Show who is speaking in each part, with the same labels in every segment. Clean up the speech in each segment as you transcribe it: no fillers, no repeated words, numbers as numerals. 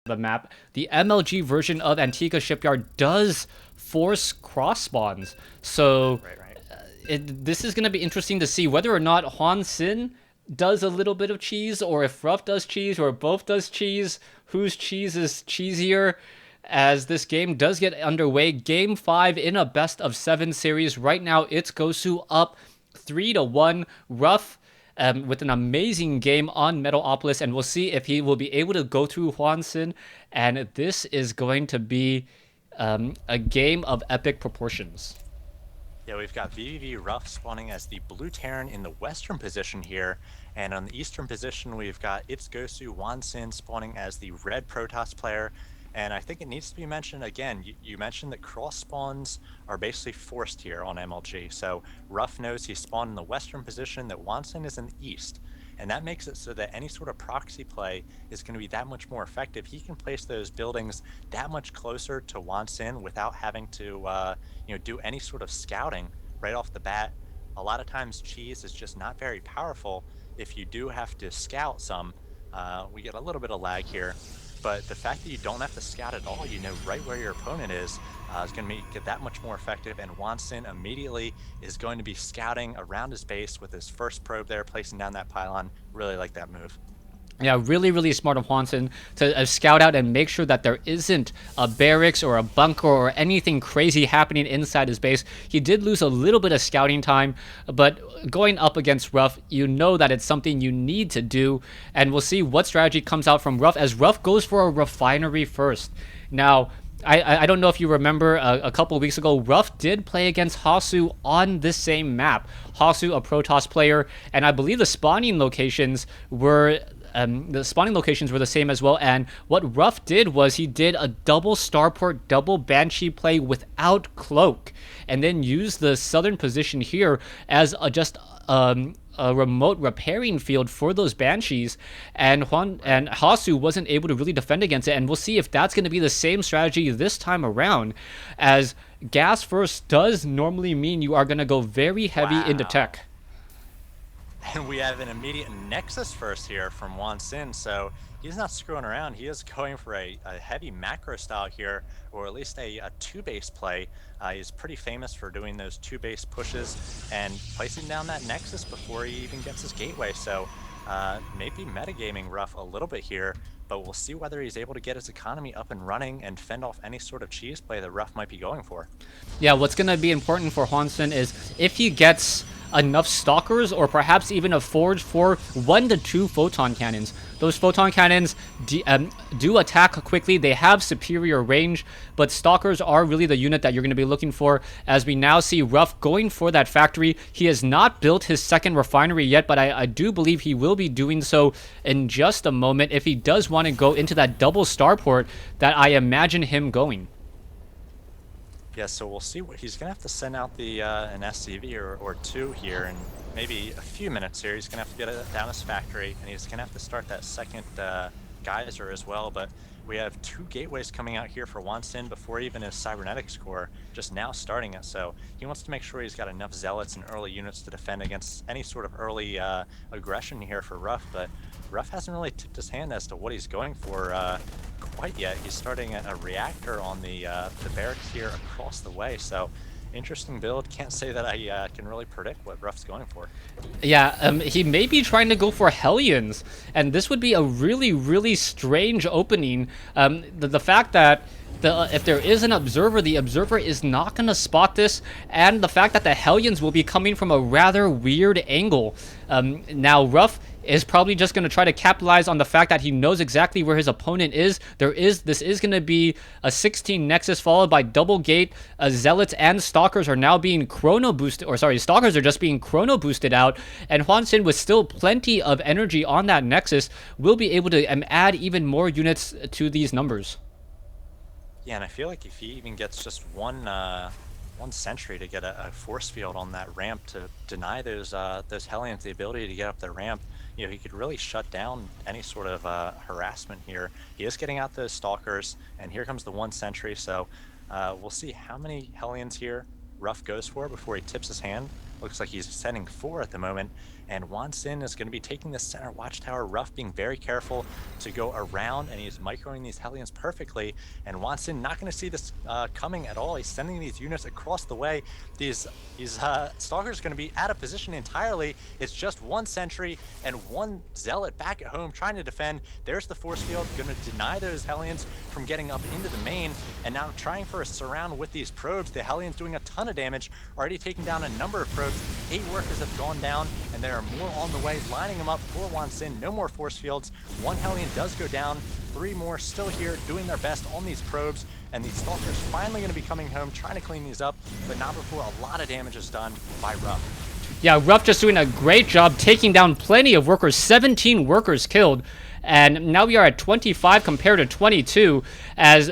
Speaker 1: the map, the MLG version of Antigua Shipyard does force cross spawns. So
Speaker 2: Right.
Speaker 1: this is going to be interesting to see whether or not Huan Sin does a little bit of cheese, or if Ruff does cheese, or both does cheese. Whose cheese is cheesier? As this game does get underway, Game 5 in a best-of-7 series. Right now, ItsGoSu up 3-1. Ruff with an amazing game on Metalopolis, and we'll see if he will be able to go through Huan Sin. And this is going to be a game of epic proportions.
Speaker 2: Yeah, we've got vVv Ruff spawning as the blue Terran in the western position here, and on the eastern position we've got ItsGoSu Wansin spawning as the red Protoss player. And I think it needs to be mentioned again, you mentioned that cross spawns are basically forced here on MLG. So Ruff knows he spawned in the western position, that Wansin is in the east. And that makes it so that any sort of proxy play is going to be that much more effective. He can place those buildings that much closer to Wansin without having to do any sort of scouting right off the bat. A lot of times cheese is just not very powerful. If you do have to scout some, we get a little bit of lag here. But the fact that you don't have to scout at all, you know right where your opponent is going to make it that much more effective. And Wansin immediately is going to be scouting around his base with his first probe there, placing down that pylon. Really like that move.
Speaker 1: Yeah, really, really smart of Hansen to scout out and make sure that there isn't a barracks or a bunker or anything crazy happening inside his base. He did lose a little bit of scouting time, but going up against Ruff, you know that it's something you need to do, and we'll see what strategy comes out from Ruff, as Ruff goes for a refinery first. Now, I don't know if you remember a couple of weeks ago, Ruff did play against HoSu on this same map. HoSu, a Protoss player, and I believe the spawning locations were the same as well. And what Ruff did was he did a double starport, double banshee play without cloak, and then used the southern position here as a remote repairing field for those banshees, and HoSu wasn't able to really defend against it. And we'll see if that's going to be the same strategy this time around, as gas first does normally mean you are going to go very heavy into tech.
Speaker 2: And we have an immediate Nexus first here from Wansin, so he's not screwing around. He is going for a heavy macro style here, or at least a two-base play. He's pretty famous for doing those two-base pushes and placing down that Nexus before he even gets his gateway. So maybe metagaming Ruff a little bit here, but we'll see whether he's able to get his economy up and running and fend off any sort of cheese play that Ruff might be going for.
Speaker 1: Yeah, what's going to be important for Hansen is if he gets enough stalkers, or perhaps even a forge for 1 to 2 photon cannons. Those photon cannons do attack quickly. They have superior range, but stalkers are really the unit that you're going to be looking for, as we now see Ruff going for that factory. He has not built his second refinery yet, but I do believe he will be doing so in just a moment if he does want to go into that double starport that I imagine him going.
Speaker 2: Yeah, so we'll see what he's gonna have to send out the an SCV or two here in maybe a few minutes here. He's gonna have to get it down his factory, and he's gonna have to start that second geyser as well. But we have 2 gateways coming out here for Wansin before even his cybernetics core just now starting it. So he wants to make sure he's got enough zealots and early units to defend against any sort of early aggression here for Ruff. But Ruff hasn't really tipped his hand as to what he's going for quite yet. He's starting a reactor on the barracks here across the way. So interesting build. Can't say that I can really predict what Ruff's going for.
Speaker 1: Yeah, he may be trying to go for Hellions, and this would be a really, really strange opening. The fact that if there is an observer, the observer is not going to spot this, and the fact that the Hellions will be coming from a rather weird angle. Now, Ruff is probably just going to try to capitalize on the fact that he knows exactly where his opponent is. This is going to be a 16 Nexus followed by double gate. Zealots and Stalkers are now being chrono boosted, or sorry, Stalkers are just being chrono boosted out, and Hansen, with still plenty of energy on that Nexus, will be able to add even more units to these numbers.
Speaker 2: Yeah, and I feel like if he even gets just one sentry to get a force field on that ramp to deny those Hellions the ability to get up the ramp, you know, he could really shut down any sort of harassment here. He is getting out those stalkers, and here comes the 1 sentry. So we'll see how many Hellions here Ruff goes for before he tips his hand. Looks like he's sending 4 at the moment. And Wansin is going to be taking the center watchtower. Ruff being very careful to go around, and he's microing these Hellions perfectly. And Wansin not going to see this coming at all. He's sending these units across the way. These Stalkers going to be out of position entirely. It's just 1 sentry and 1 Zealot back at home trying to defend. There's the force field, going to deny those Hellions from getting up into the main. And now trying for a surround with these probes. The Hellions doing a ton of damage, already taking down a number of probes. 8 workers have gone down, and there are more on the way, lining them up for Wansin. No more force fields. 1 Hellion does go down. 3 more still here, doing their best on these probes. And these Stalkers finally going to be coming home, trying to clean these up, but not before a lot of damage is done by Ruff.
Speaker 1: Yeah, Ruff just doing a great job taking down plenty of workers. 17 workers killed. And now we are at 25 compared to 22. As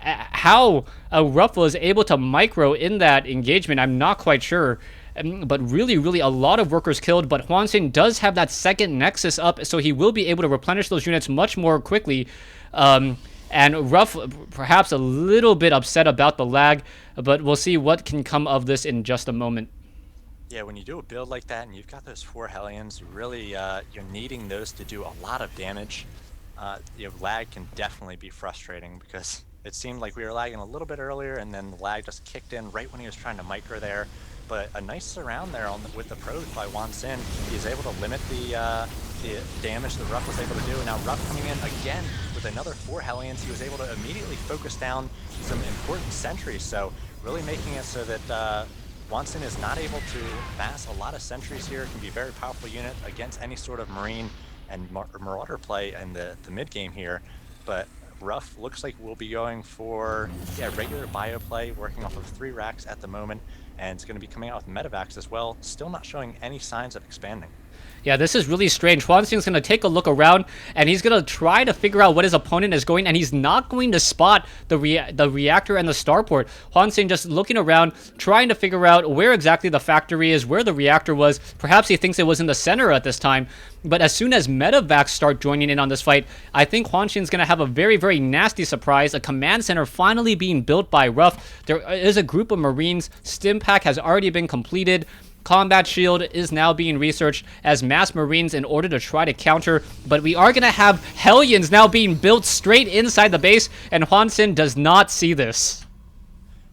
Speaker 1: how Ruff was able to micro in that engagement, I'm not quite sure. But really a lot of workers killed. But Hwanseng does have that second Nexus up, so he will be able to replenish those units much more quickly. And Ruff perhaps a little bit upset about the lag, but we'll see what can come of this in just a moment.
Speaker 2: Yeah, when you do a build like that and you've got those 4 Hellions, really you're needing those to do a lot of damage. Lag can definitely be frustrating, because it seemed like we were lagging a little bit earlier, and then the lag just kicked in right when he was trying to micro there. But a nice surround there with the probes by Wansin. He's able to limit the damage that Ruff was able to do. And now Ruff coming in again with another 4 Hellions. He was able to immediately focus down some important sentries. So really making it so that Wansin is not able to mass a lot of sentries here. It can be a very powerful unit against any sort of Marine and Marauder play in the mid game here. But Ruff looks like we'll be going for regular bio play, working off of 3 racks at the moment, and it's going to be coming out with medevacs as well, still not showing any signs of expanding.
Speaker 1: Yeah, this is really strange. Hwanseng's going to take a look around, and he's going to try to figure out what his opponent is going, and he's not going to spot the reactor and the starport. Hwanseng just looking around, trying to figure out where exactly the factory is, where the reactor was. Perhaps he thinks it was in the center at this time. But as soon as medevacs start joining in on this fight, I think Hwanseng's going to have a very nasty surprise. A command center finally being built by Ruff. There is a group of Marines. Stim pack has already been completed. Combat shield is now being researched as mass Marines in order to try to counter, but we are going to have Hellions now being built straight inside the base, and Hwanseng does not see this.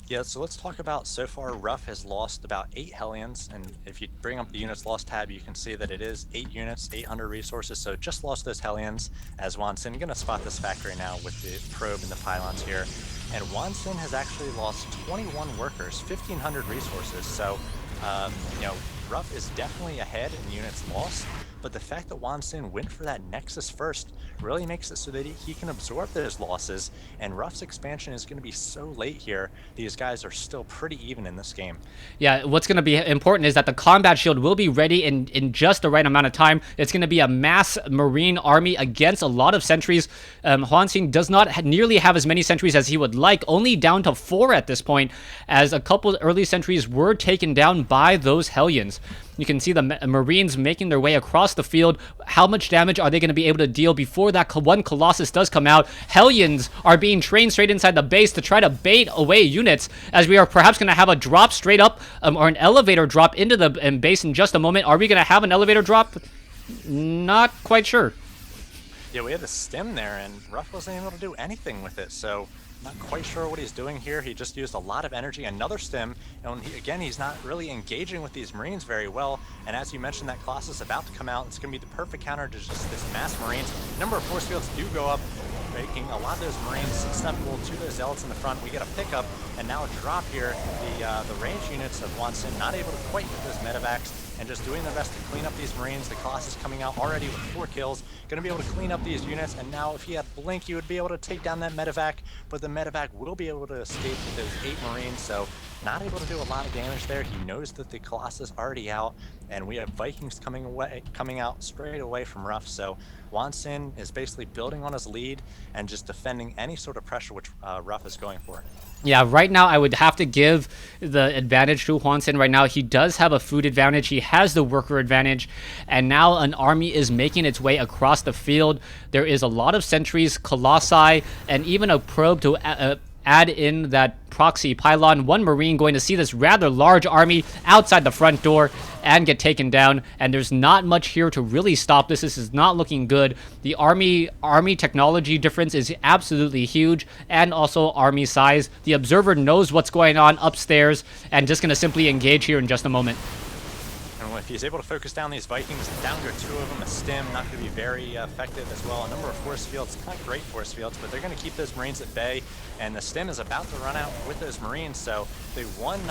Speaker 2: Yeah, so let's talk about, so far Ruff has lost about 8 Hellions, and if you bring up the units lost tab, you can see that it is 8 units, 800 resources, so just lost those Hellions, as Wansin going to spot this factory now with the probe and the pylons here. And Wansin has actually lost 21 workers, 1,500 resources, so Ruff is definitely ahead in units lost, but the fact that Wansin went for that Nexus first really makes it so that he can absorb those losses, and Ruff's expansion is going to be so late here. These guys are still pretty even in this game.
Speaker 1: Yeah, what's going to be important is that the combat shield will be ready in just the right amount of time. It's going to be a mass Marine army against a lot of sentries. Hwanseng does not nearly have as many sentries as he would like, only down to 4 at this point, as a couple early sentries were taken down by those Hellions. You can see the Marines making their way across the field. How much damage are they going to be able to deal before that one Colossus does come out? Hellions are being trained straight inside the base to try to bait away units, as we are perhaps going to have a drop straight up, or an elevator drop into the base in just a moment. Are we going to have an elevator drop? Not quite sure.
Speaker 2: Yeah, we had the stem there, and Ruff wasn't able to do anything with it, so not quite sure what he's doing here. He just used a lot of energy. Another stem, and again, he's not really engaging with these Marines very well. And as you mentioned, that Colossus about to come out. It's going to be the perfect counter to just this mass Marines. Number of force fields do go up, making a lot of those Marines susceptible to those Zealots in the front. We get a pickup, and now a drop here. The range units of Wansin not able to quite get those medevacs, and just doing their best to clean up these Marines. The Colossus coming out already with 4 kills. Going to be able to clean up these units, and now if he had Blink, he would be able to take down that medevac, but the medevac will be able to escape with those 8 Marines, so not able to do a lot of damage there. He knows that the Colossus already out, and we have Vikings coming out straight away from Ruff, so Wansin is basically building on his lead and just defending any sort of pressure which Ruff is going for.
Speaker 1: Yeah, right now I would have to give the advantage to Hwanseng right now. He does have a food advantage. He has the worker advantage. And now an army is making its way across the field. There is a lot of sentries, colossi, and even a probe to add in that proxy pylon. One Marine going to see this rather large army outside the front door and get taken down, and there's not much here to really stop this. This is not looking good. The army technology difference is absolutely huge, and also army size. The observer knows what's going on upstairs and just going to simply engage here in just a moment.
Speaker 2: And if he's able to focus down these Vikings, down go 2 of them, a stim, not going to be very effective as well. A number of force fields, not great force fields, but they're going to keep those Marines at bay. And the stim is about to run out with those Marines, so the one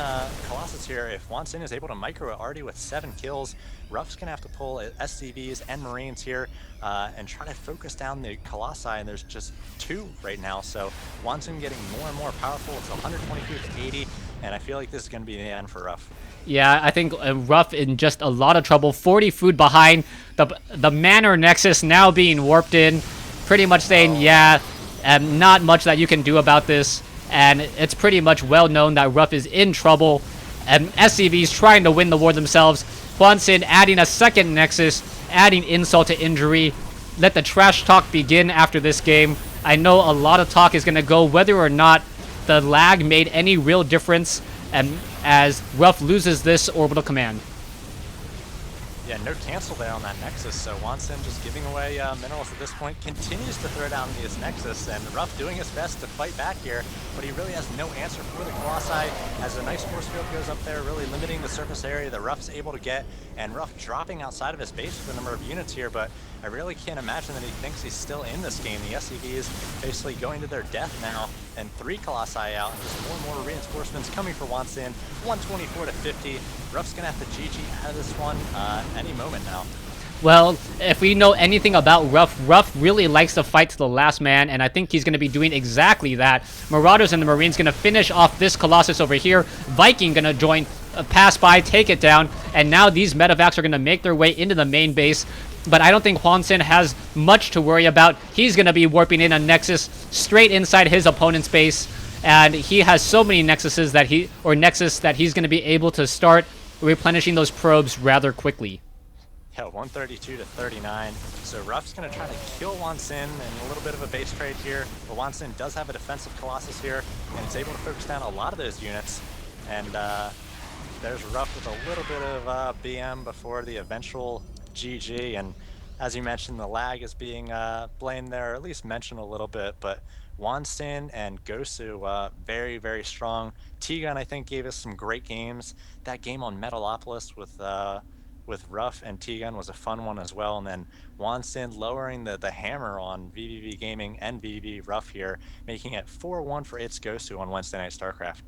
Speaker 2: Colossus here, if Wansin is able to micro it already with 7 kills, Ruff's going to have to pull SCVs and Marines here and try to focus down the Colossi, and there's just 2 right now, so Wansin getting more and more powerful. It's 122 to 80, and I feel like this is going to be the end for Ruff.
Speaker 1: Yeah, I think Ruff in just a lot of trouble. 40 food behind. The Manor Nexus now being warped in. Pretty much saying, yeah, not much that you can do about this. And it's pretty much well known that Ruff is in trouble. And SCV's trying to win the war themselves. Hwansin adding a second Nexus, adding insult to injury. Let the trash talk begin after this game. I know a lot of talk is going to go whether or not the lag made any real difference. And as Ruff loses this orbital command.
Speaker 2: Yeah, no cancel there on that Nexus, so Wansin just giving away minerals at this point, continues to throw down this Nexus, and Ruff doing his best to fight back here, but he really has no answer for the Colossi, as a nice force field goes up there, really limiting the surface area that Ruff's able to get, and Ruff dropping outside of his base with a number of units here, but I really can't imagine that he thinks he's still in this game. The SCVs basically going to their death now, and 3 Colossi out, and just more and more reinforcements coming for Wansin, 124 to 50. Ruff's gonna have to GG out of this one any moment now.
Speaker 1: Well, if we know anything about Ruff, Ruff really likes to fight to the last man, and I think he's going to be doing exactly that. Marauders and the Marines going to finish off this Colossus over here. Viking going to join, pass by, take it down, and now these medevacs are going to make their way into the main base. But I don't think Hwansin has much to worry about. He's going to be warping in a Nexus straight inside his opponent's base, and he has so many Nexus that he's going to be able to start replenishing those probes rather quickly.
Speaker 2: Yeah, 132 to 39. So Ruff's going to try to kill Wansin in a little bit of a base trade here. But Wansin does have a defensive Colossus here, and is able to focus down a lot of those units. And there's Ruff with a little bit of BM before the eventual GG. And as you mentioned, the lag is being blamed there, or at least mentioned a little bit. But Wansin and GoSu, very, very strong. T-Gun, I think, gave us some great games. That game on Metalopolis with Ruff and T-Gun was a fun one as well. And then Wansin lowering the hammer on vVv Gaming and vVv Ruff here, making it 4-1 for ItsGoSu on Wednesday Night StarCraft.